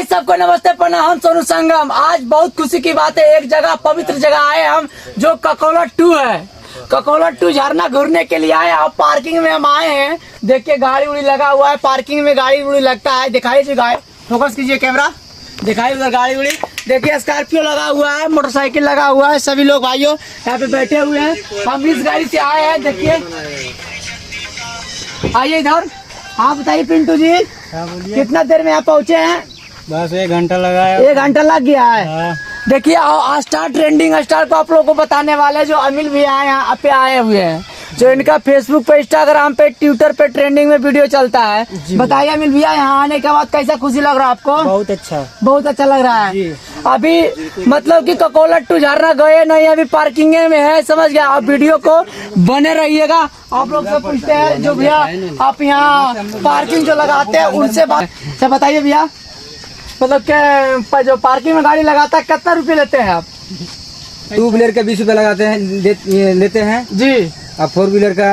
Guys सबको नमस्ते प्रणाम। हम सोनू संगम। आज बहुत खुशी की बात है, एक जगह पवित्र जगह आए हम जो ककोला 2 है। ककोला 2 झरना घूरने के लिए आए। अब पार्किंग में हम आए हैं। देखिए गाड़ी उड़ी लगा हुआ है, पार्किंग में गाड़ी उड़ी लगता है। दिखाई गाड़ी फोकस कीजिए कैमरा, दिखाई उधर गाड़ी उड़ी। देखिए स्कॉर्पियो लगा हुआ है, मोटरसाइकिल लगा हुआ है। सभी लोग भाइयों यहाँ पे बैठे हुए हैं। हम इस गाड़ी से आए हैं। देखिए आइए इधर। हाँ बताइए पिंटू जी, कितना देर में यहाँ पहुँचे हैं? बस 1 घंटा लगा है। 1 घंटा लग गया है। देखिए स्टार ट्रेंडिंग स्टार को आप लोगों को बताने वाले जो अनिल भी आए यहाँ पे आए हुए हैं, जो इनका फेसबुक पे, इंस्टाग्राम पे, ट्विटर पे ट्रेंडिंग में वीडियो चलता है। बताइए अनिल भैया, यहाँ आने के बाद कैसा खुशी लग रहा है आपको? बहुत अच्छा, बहुत अच्छा लग रहा है। अभी मतलब कि ककोला 2 झरना गए नहीं, अभी पार्किंग में है, समझ गया। आप वीडियो को बने रहिएगा। आप लोग से पूछते हैं जो भैया आप यहाँ पार्किंग जो लगाते हैं उनसे बात से बताइए भैया, मतलब के जो पार्किंग में गाड़ी लगाता है कितना रुपये लेते हैं आप? 2 व्हीलर का 20 रुपए लगाते हैं लेते हैं जी। और 4 व्हीलर का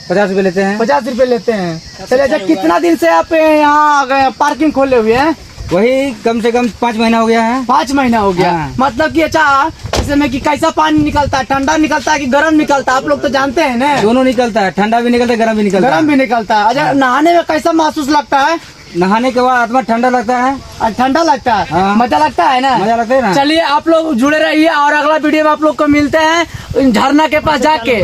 50 रुपए लेते हैं। 50 रुपए लेते हैं। चलिए अच्छा, कितना दिन से आप यहाँ पार्किंग खोले हुए हैं? वही कम से कम 5 महीना हो गया है। 5 महीना हो गया। हाँ। मतलब कि अच्छा इसमें कि कैसा पानी निकलता है, ठंडा निकलता है कि गर्म निकलता है? आप लोग तो जानते हैं ना। दोनों निकलता है, ठंडा भी निकलता है, गर्म भी निकलता है। गर्म भी निकलता है। अच्छा नहाने में कैसा महसूस लगता है? नहाने के बाद आत्मा ठंडा लगता है। ठंडा लगता है। हाँ। मजा लगता है ना? मजा लगता है ना। चलिए आप लोग जुड़े रहिए और अगला वीडियो में आप लोग को मिलते हैं झरना के पास जाके।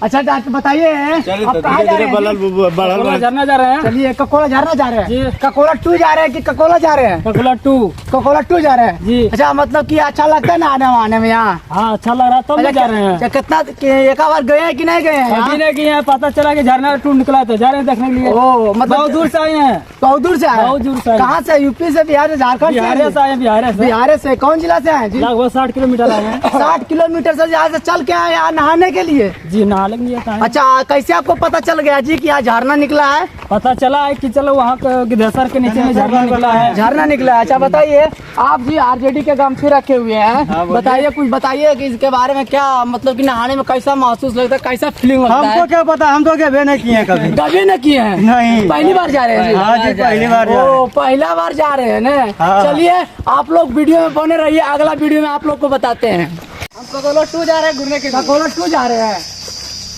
अच्छा बताइए आप कहाँ जा रहे हैं? झरना जा रहे हैं। चलिए ककोला झरना जा रहे हैं जी। ककोला 2 जा रहे हैं कि ककोला जा रहे हैं? ककोला 2। ककोला 2 जा रहे हैं जी। अच्छा मतलब कि अच्छा लगता है ना आने में यहाँ? हाँ अच्छा लग रहा है, तो अच्छा, जा रहे हैं। कितना एक बार गए हैं कि नहीं गए हैं? अभी नहीं किए हैं, पता चला कि झरना 2 निकला था, जा रहे हैं देखने के लिए। ओ मतलब बहुत दूर से आए हैं। बहुत दूर से आए? बहुत दूर से आए। कहाँ से? यूपी से, बिहार से, झारखंड बिहार से आए हैं। बिहार से कौन जिला से आए जी? लगभग 60 किलोमीटर आए हैं। 60 किलोमीटर से यहाँ से चल के आए यहाँ नहाने के लिए? जी नहा लेंगे। अच्छा कैसे आपको पता चल गया जी कि यहाँ झरना निकला है? पता चला है कि चलो वहाँ गिद्धेसर के नीचे में झरना निकला है। झरना निकला है। अच्छा बताइए आप जी आरजेडी के गमछे रखे हुए हैं। हाँ, बताइए कुछ बताइए कि इसके बारे में, क्या मतलब कि नहाने में कैसा महसूस लगता है, कैसा फीलिंग होता है? हमको क्या पता, हम तो कभी नहीं किए हैं कभी। कभी न किए हैं? नहीं। पहली बार जा रहे हैं जी? हाँ जी पहली बार जा रहे हैं। ओ पहला बार जा रहे हैं ना। हाँ। चलिए आप लोग वीडियो में बने रहिए, अगला वीडियो में आप लोग को बताते हैं। हम ककोला 2 जा रहे हैं घूमने के लिए। ककोला 2 जा रहे हैं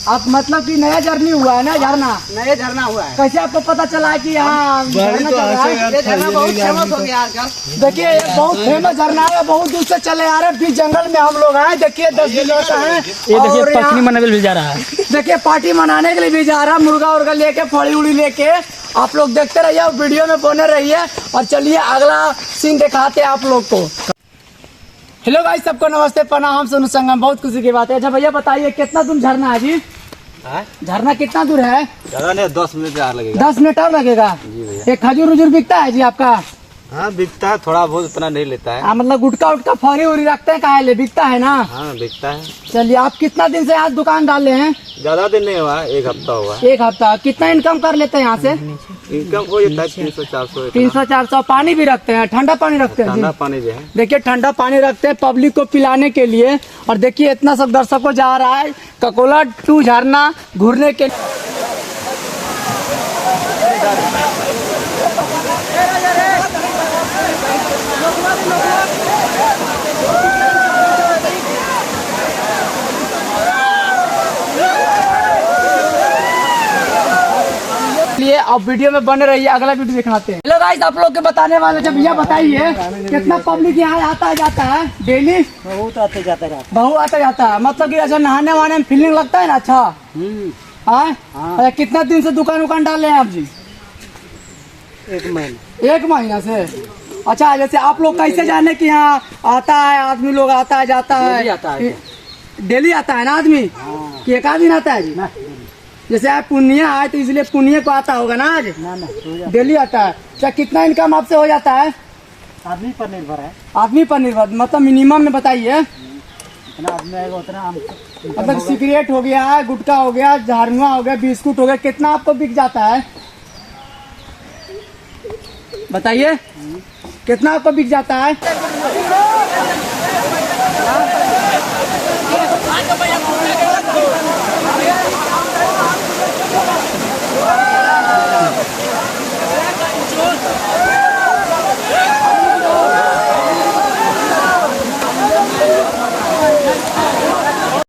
आप, मतलब कि नया जर्नी हुआ है ना झरना? नया झरना हुआ है। कैसे आपको पता चला है कि यहाँ झरना चल रहा है? ये झरना बहुत फेमस हो गया आजकल। देखिए ये बहुत फेमस झरना है, बहुत दूर से चले आ रहे हैं। बीच जंगल में हम लोग हैं। देखिए 10 किलोमीटर है। ये और देखिए यहाँ- पत्नी मनाने भी जा रहा है। देखिए पार्टी मनाने के लिए भी जा रहा है, मुर्गा उर्गा लेके, फड़ी उड़ी लेके। आप लोग देखते रहिए और वीडियो में बने रहिए। और चलिए अगला सीन दिखाते हैं आप लोग को। हेलो भाई सबको नमस्ते प्रणाम। हम सोनू संगम। बहुत खुशी की बात है। अच्छा भैया बताइए कितना दूर झरना है जी? झरना कितना दूर है? ज्यादा नहीं, 10 मिनट और लगेगा। 10 मिनट और लगेगा। एक खजूर उजूर बिकता है जी आपका? हाँ बिकता है, थोड़ा बहुत, उतना नहीं लेता है। मतलब गुटका उटका फरी उरी रखते हैं, काहे ले? बिकता है ना? हाँ बिकता है। चलिए आप कितना दिन से यहाँ दुकान डाले हैं? ज्यादा दिन नहीं हुआ, 1 हफ्ता हुआ। 1 हफ्ता। कितना इनकम कर लेते हैं यहाँ से? इनकम हो जाता है 300-400। 300-400। पानी भी रखते हैं? ठंडा पानी रखते हैं जी? ठंडा पानी भी है। देखिए ठंडा पानी रखते हैं पब्लिक को पिलाने के लिए। और देखिए इतना सब दर्शकों जा रहा है ककोला 2 झरना घूरने के लिए। अब वीडियो में बने रहिए, अगला वीडियो दिखाते हैं। हेलो गाइस, आप लोग के बताने वाले थे। भैया बताइए कितना पब्लिक यहाँ आता है जाता है डेली? बहुत आते जाता है। बहुत आता जाता है। मतलब कि अच्छा नहाने वहाने में फीलिंग लगता है ना? अच्छा हाँ। अच्छा, कितना दिन से दुकान उकान डाले हैं आप जी? 1 महीना। 1 महीना से। अच्छा जैसे आप लोग कैसे जाने कि यहाँ आता है आदमी लोग, आता है जाता है? डेली आता है ना आदमी? कि एक आध दिन आता है जी? जैसे आप पूर्णिया आए तो इसलिए पूर्णिया को आता होगा ना आज? ना डेली आता है। क्या कितना इनकम आपसे हो जाता है? आदमी पर निर्भर है। आदमी पर निर्भर, मतलब मिनिमम में बताइए। जितना आदमी आएगा उतना मतलब सिगरेट हो गया, गुटखा हो गया, झाड़ुआ हो गया, बिस्कुट हो गया, कितना आपको बिक जाता है बताइए? कितना आपको बिक जाता है?